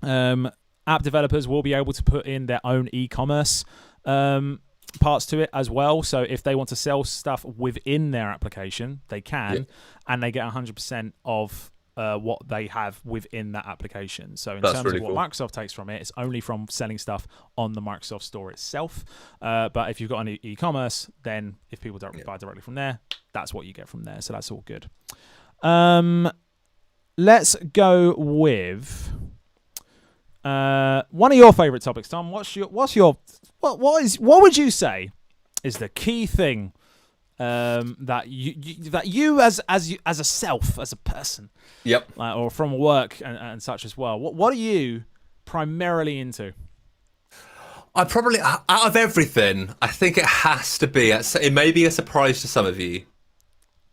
App developers will be able to put in their own e-commerce parts to it as well. So if they want to sell stuff within their application, they can, and they get 100% of what they have within that application. So in terms of what Microsoft takes from it, it's only from selling stuff on the Microsoft Store itself. But if you've got an e-commerce, then if people don't buy directly from there, that's what you get from there. So that's all good. Let's go with one of your favorite topics, Tom. What would you say is the key thing that you as a self, as a person, or from work and such as well? What are you primarily into? I probably, out of everything, I think it has to be. It may be a surprise to some of you.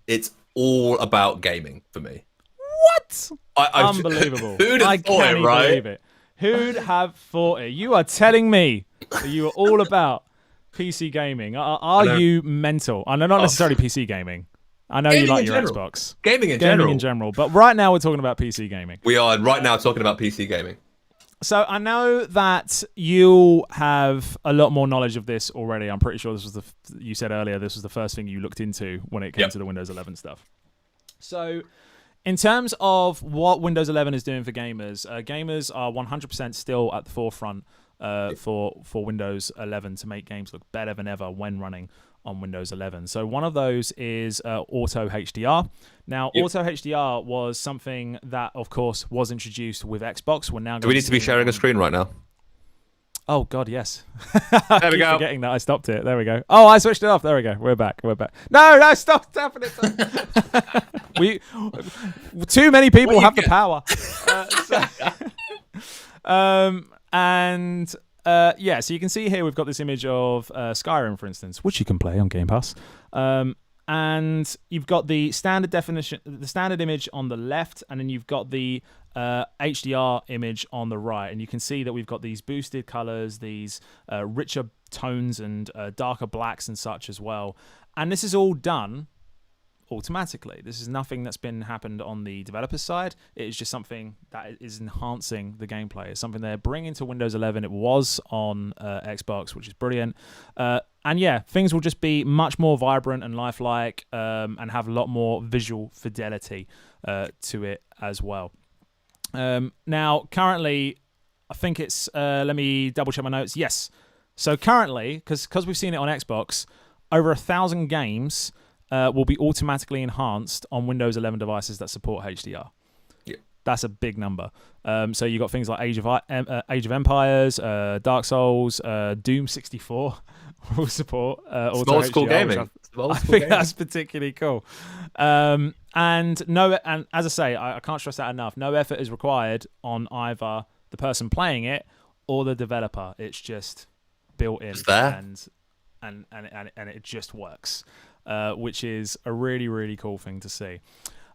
It's all about gaming for me. What? Unbelievable! I can't believe it. Who'd have thought it? You are telling me that you are all about PC gaming. Are you mental? I know not necessarily PC gaming. I know you like your Xbox. Gaming in general. But right now we're talking about PC gaming. We are right now talking about PC gaming. So I know that you have a lot more knowledge of this already. I'm pretty sure this was you said earlier this was the first thing you looked into when it came to the Windows 11 stuff. So in terms of what Windows 11 is doing for gamers, gamers are 100% still at the forefront for Windows 11 to make games look better than ever when running on Windows 11. So one of those is Auto HDR. Now, Auto HDR was something that, of course, was introduced with Xbox. We're now. Do we need to be sharing a screen right now? Oh God, yes. There we go. Forgetting that I stopped it. There we go. Oh, I switched it off. There we go. We're back. No, stop tapping it. Too many people have the power. So you can see here we've got this image of Skyrim, for instance, which you can play on Game Pass. And you've got the standard definition, the standard image on the left, and then you've got the HDR image on the right. And you can see that we've got these boosted colors, these richer tones and darker blacks and such as well. And this is all done automatically. This is nothing that's happened on the developer side. It is just something that is enhancing the gameplay. It's something they're bringing to Windows 11. It was on Xbox, which is brilliant. And yeah, things will just be much more vibrant and lifelike, and have a lot more visual fidelity to it as well. Now, currently, I think it's, let me double check my notes. Yes. So currently, because we've seen it on Xbox, over 1,000 games will be automatically enhanced on Windows 11 devices that support HDR. Yeah. That's a big number. So you got things like Age of Empires, Dark Souls, Doom 64 will support auto old school HDR, gaming. I think that's particularly cool. And as I say, I can't stress that enough. No effort is required on either the person playing it or the developer. It's just built in, and it just works. Which is a really, really cool thing to see.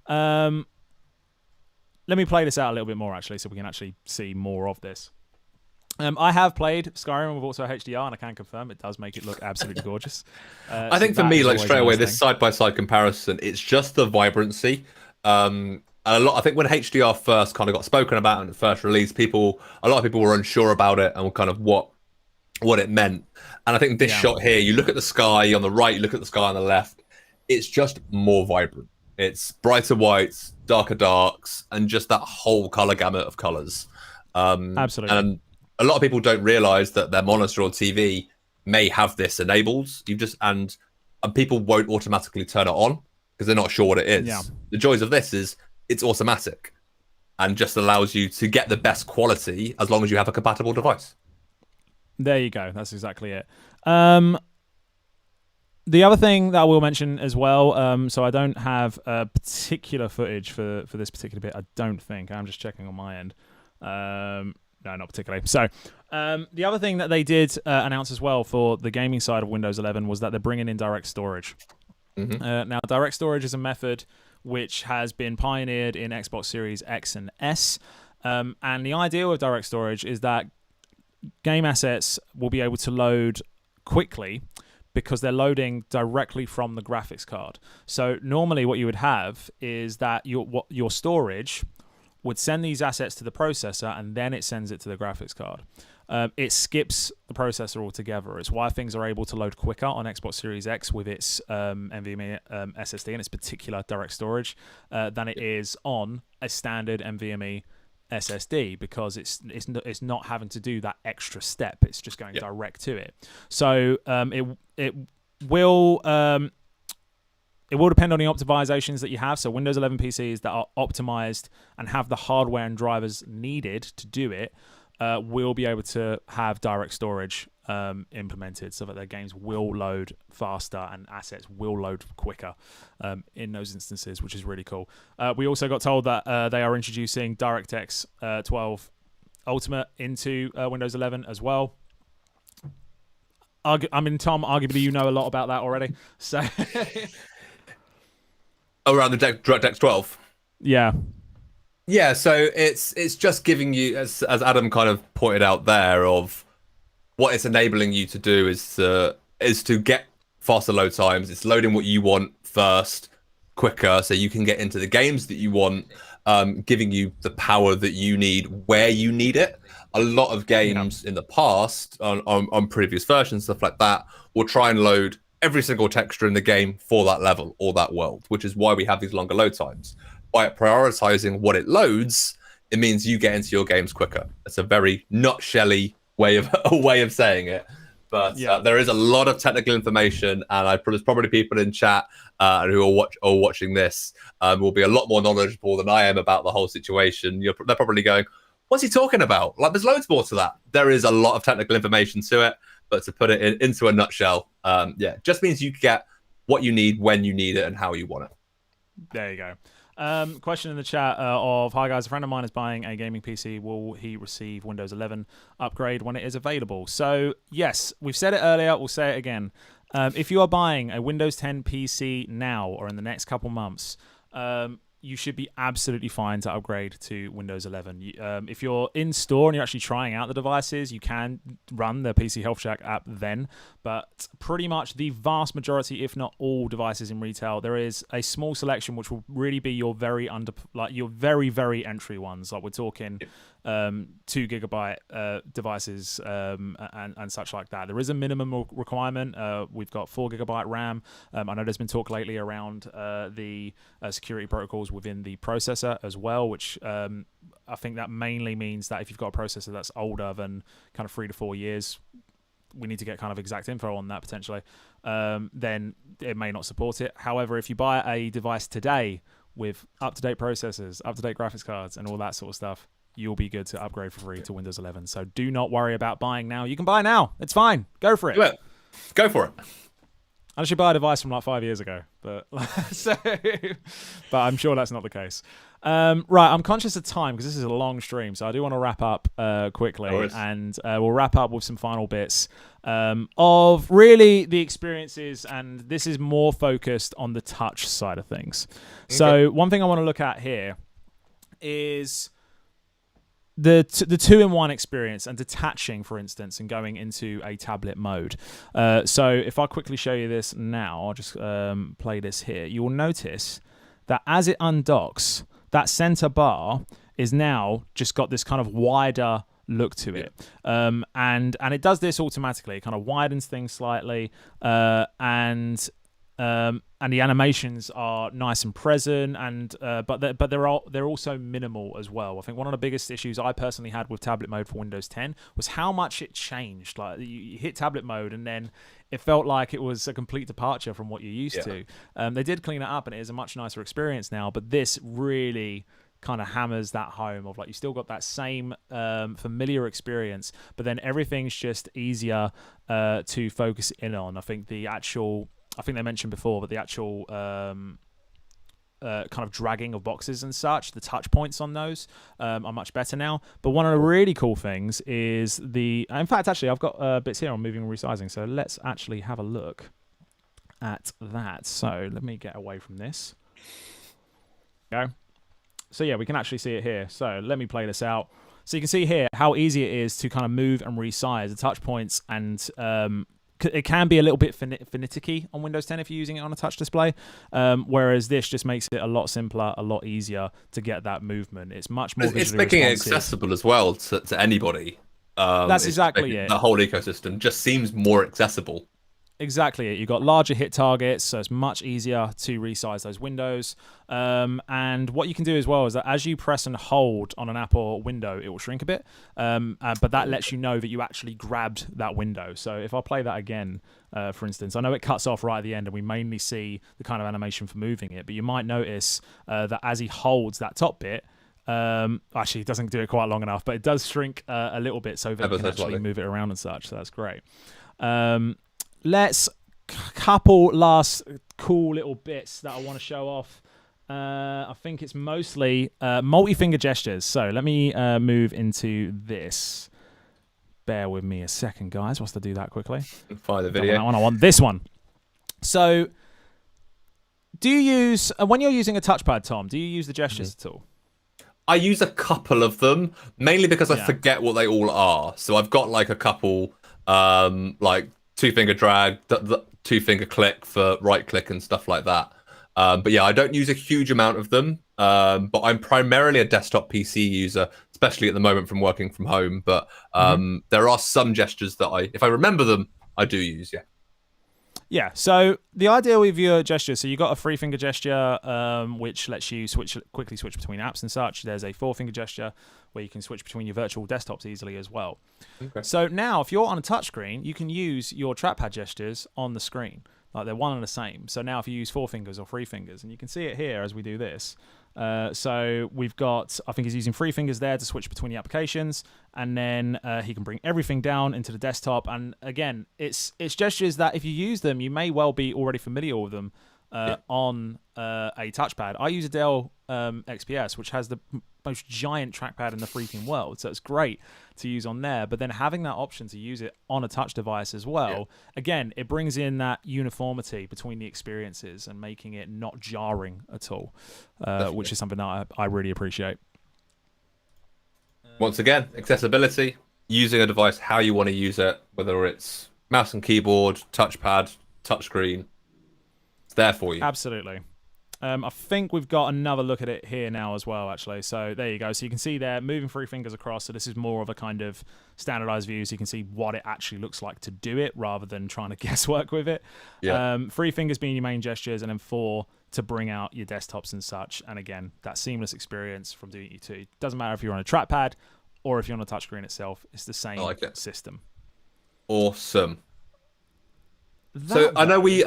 Let me play this out a little bit more, actually, so we can actually see more of this. I have played Skyrim with Auto HDR, and I can confirm it does make it look absolutely gorgeous. I think for me, like straight away, this side-by-side comparison, it's just the vibrancy. I think when HDR first kind of got spoken about and first released, a lot of people were unsure about it and kind of what it meant. And I think this shot here, you look at the sky on the right, you look at the sky on the left, it's just more vibrant. It's brighter whites, darker darks, and just that whole color gamut of colors. Absolutely. And a lot of people don't realize that their monitor or TV may have this enabled. And people won't automatically turn it on because they're not sure what it is. Yeah. The joys of this is it's automatic and just allows you to get the best quality as long as you have a compatible device. There you go. That's exactly it. The other thing that I will mention as well, so I don't have particular footage for this particular bit, I don't think. I'm just checking on my end. No, not particularly. So the other thing that they did announce as well for the gaming side of Windows 11 was that they're bringing in direct storage. Mm-hmm. Now, direct storage is a method which has been pioneered in Xbox Series X and S. And the idea with direct storage is that game assets will be able to load quickly because they're loading directly from the graphics card. So normally what you would have is that your storage would send these assets to the processor, and then it sends it to the graphics card. It skips the processor altogether. It's why things are able to load quicker on Xbox Series X with its NVMe SSD and its particular direct storage than it is on a standard NVMe SSD, because it's not having to do that extra step. It's just going direct to it. So it will depend on the optimizations that you have. So Windows 11 PCs that are optimized and have the hardware and drivers needed to do it will be able to have direct storage implemented, so that their games will load faster and assets will load quicker in those instances, which is really cool. We also got told that they are introducing DirectX 12 Ultimate into Windows 11 as well. I mean, Tom, arguably you know a lot about that already. So around the DirectX 12. Yeah. Yeah, so it's just giving you, as Adam kind of pointed out there, of what it's enabling you to do is to get faster load times. It's loading what you want first, quicker, so you can get into the games that you want, giving you the power that you need where you need it. A lot of games in the past, on previous versions, stuff like that, will try and load every single texture in the game for that level or that world, which is why we have these longer load times. By prioritizing what it loads, it means you get into your games quicker. It's a very nutshell-y way of saying it, but there is a lot of technical information, and there's probably people in chat who are watching this will be a lot more knowledgeable than I am about the whole situation. They're probably going, "What's he talking about?" Like, there's loads more to that. There is a lot of technical information to it, but to put it into a nutshell, just means you get what you need when you need it and how you want it. There you go. Question in the chat of, hi guys, a friend of mine is buying a gaming PC. Will he receive Windows 11 upgrade when it is available? So yes, we've said it earlier, we'll say it again. If you are buying a Windows 10 PC now or in the next couple months, you should be absolutely fine to upgrade to Windows 11. If you're in store and you're actually trying out the devices, you can run the PC Health Check app then. But pretty much the vast majority, if not all devices in retail, there is a small selection which will really be your very very entry ones. Like, we're talking 2 gigabyte devices and such like that. There is a minimum requirement. We've got 4 gigabyte RAM. I know there's been talk lately around the security protocols within the processor as well, which I think that mainly means that if you've got a processor that's older than kind of 3 to 4 years, we need to get kind of exact info on that potentially, then it may not support it. However, if you buy a device today with up-to-date processors, up-to-date graphics cards, and all that sort of stuff, you'll be good to upgrade for free to Windows 11. So do not worry about buying now. You can buy now. It's fine. Go for it. Go for it. Unless you buy a device from like 5 years ago. But I'm sure that's not the case. Right, I'm conscious of time because this is a long stream, so I do want to wrap up quickly, and we'll wrap up with some final bits of really the experiences, and this is more focused on the touch side of things. Okay. So one thing I want to look at here is the 2-in-1 experience and detaching, for instance, and going into a tablet mode. So if I quickly show you this now, I'll just play this here. You will notice that as it undocks, that center bar is now just got this kind of wider look to it. And it does this automatically. It kind of widens things slightly, and the animations are nice and present, and but they're also minimal as well. I think one of the biggest issues I personally had with tablet mode for Windows 10 was how much it changed. Like, you hit tablet mode and then it felt like it was a complete departure from what you're used to. They did clean it up and it is a much nicer experience now, but this really kind of hammers that home of, like, you still got that same familiar experience, but then everything's just easier to focus in on. I think they mentioned before, but the actual kind of dragging of boxes and such, the touch points on those are much better now. But one of the really cool things is in fact, actually, I've got bits here on moving and resizing, so let's actually have a look at that. So let me get away from this. Go. So yeah, we can actually see it here. So let me play this out. So you can see here how easy it is to kind of move and resize the touch points and it can be a little bit finicky on Windows 10 if you're using it on a touch display, whereas this just makes it a lot simpler, a lot easier to get that movement. It's much more visually It's making it responsive. accessible as well to anybody. That's exactly it. The whole ecosystem just seems more accessible. Exactly it. You've got larger hit targets, so it's much easier to resize those windows. And what you can do as well is that as you press and hold on an app or window, it will shrink a bit. But that lets you know that you actually grabbed that window. So if I play that again, for instance, I know it cuts off right at the end and we mainly see the kind of animation for moving it, but you might notice that as he holds that top bit, actually, it doesn't do it quite long enough, but it does shrink a little bit so that you can actually move it around and such. So that's great. Let's couple last cool little bits that I want to show off. I think it's mostly multi-finger gestures. So let me move into this. Bear with me a second, guys, whilst I do that quickly. Fire the video. I want this one. So do you use, when you're using a touchpad, Tom, do you use the gestures at all? I use a couple of them, mainly because I forget what they all are. So I've got like a couple, like 2-finger drag, the 2-finger click for right click and stuff like that. But yeah, I don't use a huge amount of them. But I'm primarily a desktop PC user, especially at the moment from working from home. But there are some gestures that if I remember them, I do use, yeah. Yeah, so the idea with your gesture, so you've got a 3-finger gesture, which lets you quickly switch between apps and such. There's a 4-finger gesture where you can switch between your virtual desktops easily as well. Okay. So now, if you're on a touchscreen, you can use your trackpad gestures on the screen. Like they're one and the same. So now if you use 4 fingers or 3 fingers, and you can see it here as we do this. So we've got, I think he's using 3 fingers there to switch between the applications, and then he can bring everything down into the desktop. And again, it's gestures that if you use them, you may well be already familiar with them on a touchpad. I use a Dell XPS, which has the most giant trackpad in the freaking world, so it's great to use on there. But then having that option to use it on a touch device as well, again, it brings in that uniformity between the experiences and making it not jarring at all, which is something that I really appreciate. Once again, accessibility, using a device how you want to use it, whether it's mouse and keyboard, touchpad, touchscreen, it's there for you. Absolutely. I think we've got another look at it here now as well, actually. So there you go. So you can see there, moving 3 fingers across. So this is more of a kind of standardized view, so you can see what it actually looks like to do it rather than trying to guesswork with it. Yeah. 3 fingers being your main gestures, and then 4 to bring out your desktops and such. And again, that seamless experience from doing it too. Doesn't matter if you're on a trackpad or if you're on a touchscreen itself. It's the same system. Awesome. So I know we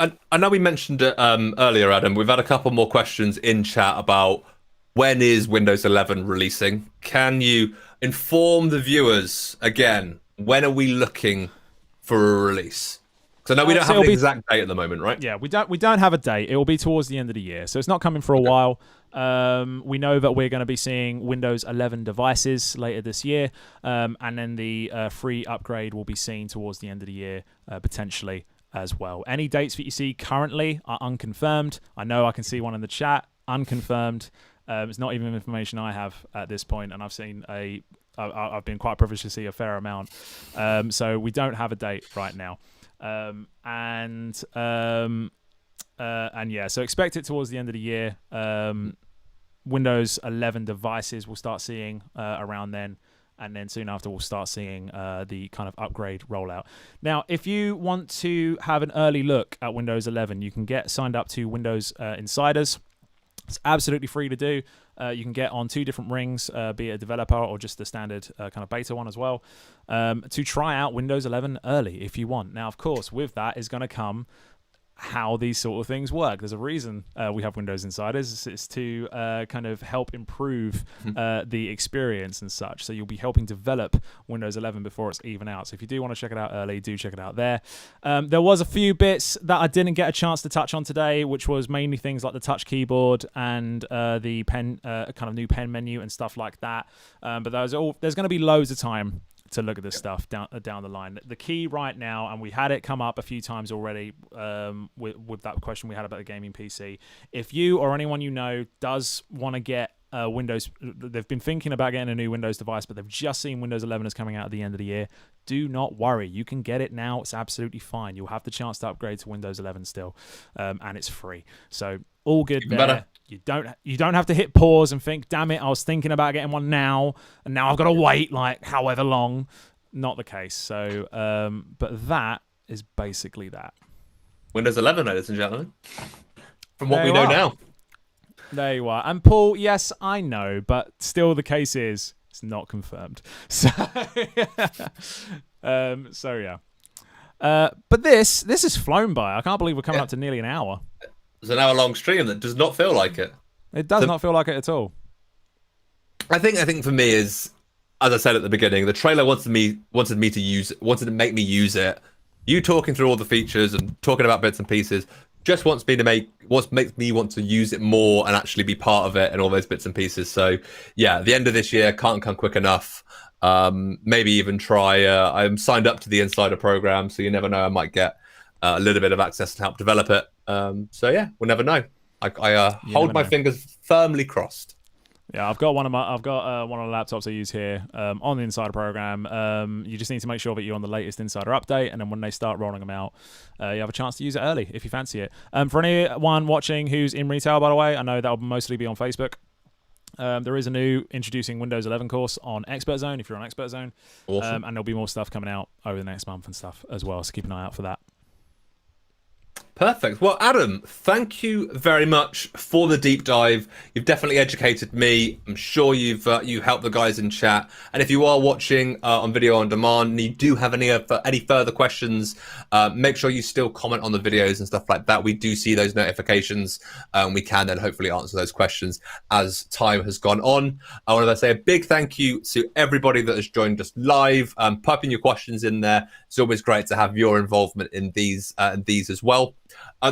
mentioned it earlier, Adam. We've had a couple more questions in chat about when is Windows 11 releasing. Can you inform the viewers again? When are we looking for a release? Because I know we don't have an exact date at the moment, right? Yeah, we don't have a date. It will be towards the end of the year, so it's not coming for a while. We know that we're going to be seeing Windows 11 devices later this year, and then the free upgrade will be seen towards the end of the year, potentially as well. Any dates that you see currently are unconfirmed. I know I can see one in the chat, unconfirmed. It's not even information I have at this point, and I've been quite privileged to see a fair amount. So we don't have a date right now. And yeah, so expect it towards the end of the year. Windows 11 devices we'll start seeing around then. And then soon after, we'll start seeing the kind of upgrade rollout. Now, if you want to have an early look at Windows 11, you can get signed up to Windows Insiders. It's absolutely free to do. You can get on 2 different rings, be it a developer or just the standard kind of beta one as well, to try out Windows 11 early if you want. Now, of course, with that is going to come how these sort of things work. There's a reason we have Windows Insiders. It's to kind of help improve the experience and such. So you'll be helping develop Windows 11 before it's even out. So if you do want to check it out early, do check it out there. There was a few bits that I didn't get a chance to touch on today, which was mainly things like the touch keyboard and the pen, kind of new pen menu and stuff like that. But there's going to be loads of time to look at this stuff down the line. The key right now, and we had it come up a few times already with that question we had about the gaming PC. If you or anyone you know does want to get Windows, they've been thinking about getting a new Windows device, but they've just seen Windows 11 is coming out at the end of the year, do not worry. You can get it now. It's absolutely fine. You'll have the chance to upgrade to Windows 11 still, and it's free. So all good Even there. better. You don't have to hit pause and think, damn it, I was thinking about getting one now, and now I've got to wait like however long. Not the case. So, but that is basically that. Windows 11, ladies and gentlemen. From what There we you know are. now. There you are. And Paul, yes, I know, but still the case is it's not confirmed. So, so yeah. But this has flown by. I can't believe we're coming up to nearly an hour. It's an hour-long stream that does not feel like it. It does not feel like it at all. I think for me is, as I said at the beginning, the trailer wanted to make me use it. You talking through all the features and talking about bits and pieces just makes me want to use it more and actually be part of it and all those bits and pieces. So yeah, the end of this year can't come quick enough. Maybe even try. I'm signed up to the Insider program, so you never know. I might get a little bit of access to help develop it. So yeah, we'll never know. I hold my fingers firmly crossed. Yeah, I've got one of the laptops I use here on the Insider program. You just need to make sure that you're on the latest Insider update, and then when they start rolling them out, you have a chance to use it early if you fancy it. For anyone watching who's in retail, by the way, I know that will mostly be on Facebook. There is a new introducing Windows 11 course on Expert Zone if you're on Expert Zone. Awesome. And there'll be more stuff coming out over the next month and stuff as well, so keep an eye out for that. Perfect. Well, Adam, thank you very much for the deep dive. You've definitely educated me. I'm sure you helped the guys in chat. And if you are watching on video on demand and you do have any further questions, make sure you still comment on the videos and stuff like that. We do see those notifications, and we can then hopefully answer those questions as time has gone on. I want to say a big thank you to everybody that has joined us live. Piping your questions in there. It's always great to have your involvement in these as well.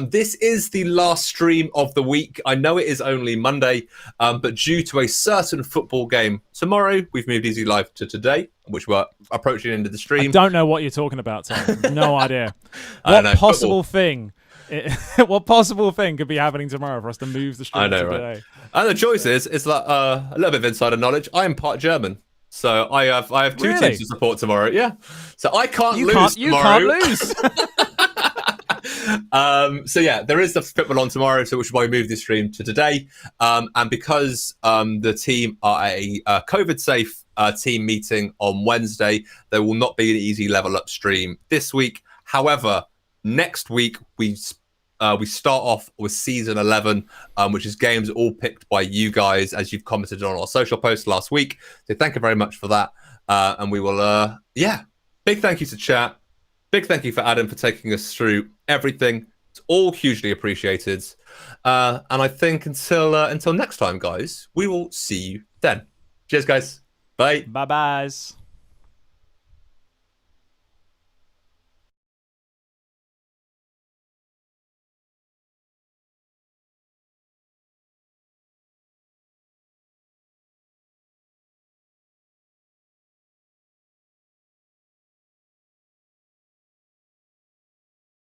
This is the last stream of the week. I know it is only Monday, but due to a certain football game tomorrow, we've moved Easy Live to today, which we're approaching the end of the stream. I don't know what you're talking about, Tom. No idea. I don't know. What possible thing could be happening tomorrow for us to move the stream to today? Right? And the choice is like a little bit of insider knowledge. I am part German. So I have two teams to support tomorrow. Yeah. So I can't lose tomorrow. You can't lose. So yeah, there is the football on tomorrow, so which is why we moved this stream to today. And because the team are a COVID-safe team meeting on Wednesday, there will not be an Easy Level Up stream this week. However, next week we start off with season 11, which is games all picked by you guys, as you've commented on our social post last week. So thank you very much for that. And we will, big thank you to chat. Big thank you for Adam for taking us through everything. It's all hugely appreciated. And I think until next time, guys, we will see you then. Cheers, guys. Bye. Bye-byes.